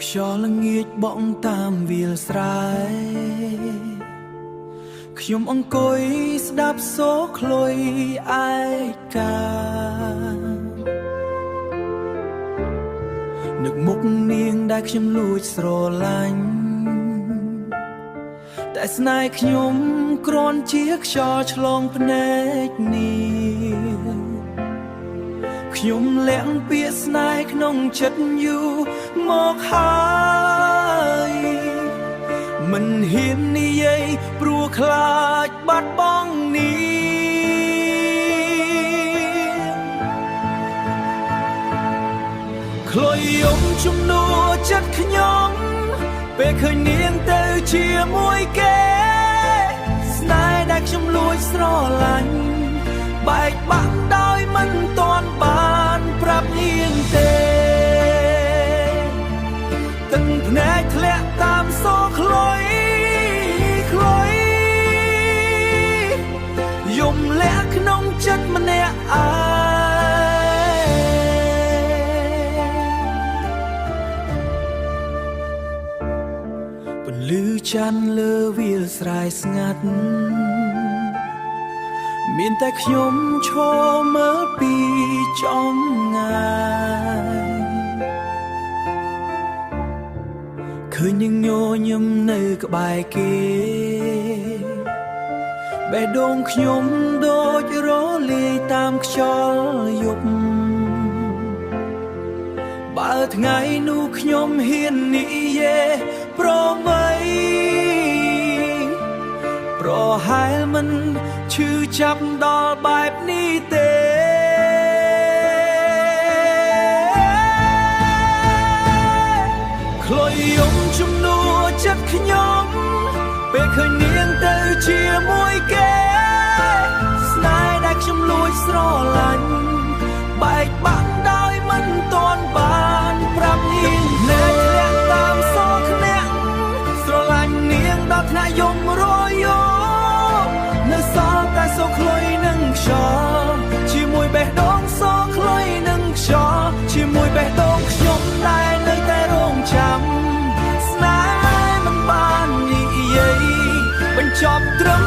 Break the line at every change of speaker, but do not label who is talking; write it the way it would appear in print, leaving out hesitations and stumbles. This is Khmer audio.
ខ្យល់ល្ងាចបក់តាមវាលស្រែខ្ញុំអង្គុយស្ដាប់សូរខ្លុយឯកានឹកមុខនាងដែលខ្ញុំលួចស្រឡាញ់តែស្នេហ៍ខ្ញុំគ្រាន់ជាខ្យល់ឆ្លងភ្នែកនាងខ្ញុំលាក់ពាក្យស្នេហ៍ក្នុងចិត្តយូរមកហើយមិនហ៊ាននិយាយព្រោះខ្លាចបាត់បង់នាងខ្លុយយំជំនួចិត្តខ្ញុំពេលឃើញនាងទៅជាមួយគេស្នេហ៍ដែលខ្ញុំលួចស្រឡាញ់បែកបាក់ដោយមិនទាន់បានប្រាប់នាងទេទឹកភ្នែកធ្លាក់តាមសូរខ្លុយខ្លុយយំលាក់ក្នុងចិត្តម្នាក់ឯងពន្លឺច័ន្ទលើវាលស្រែស្ងាត់មានតែខ្ញុំឈរមើលពីចំងាយឃើញនាងញញឹមនៅក្បែរគេបេះដូងខ្ញុំដូចរលាយតាមខ្យល់យប់បើថ្ងៃនោះខ្ញុំហ៊ាននិយាយប្រមីប្រហែលមិនឈឺចាប់ដល់បែបនេះទេខ្លុយយំជំនួចិត្តខ្ញុំពេលឃើញនាងទៅជាមួយគេស្នេហ៍ដែលខ្ញុំលួចស្រឡាញ់បែកបាក់ដោយមិនទាន់បានប្រាប់នាងភ្នែកធ្លាក់តាមសូរខ្នាក់ស្រឡាញ់នាងដល់ថ្នាក់យំរយំនៅសល់តែសូរខ្លុយនឹងខ្យល់ជាមួយបេះដូងសូរខ្លុយនឹងខ្យល់ជាមួយបេះដូងខ្ញុំដែលនៅតែរងចាំស្នេហ៍មិនបាននិយាយបញ្ចប់ត្រឹម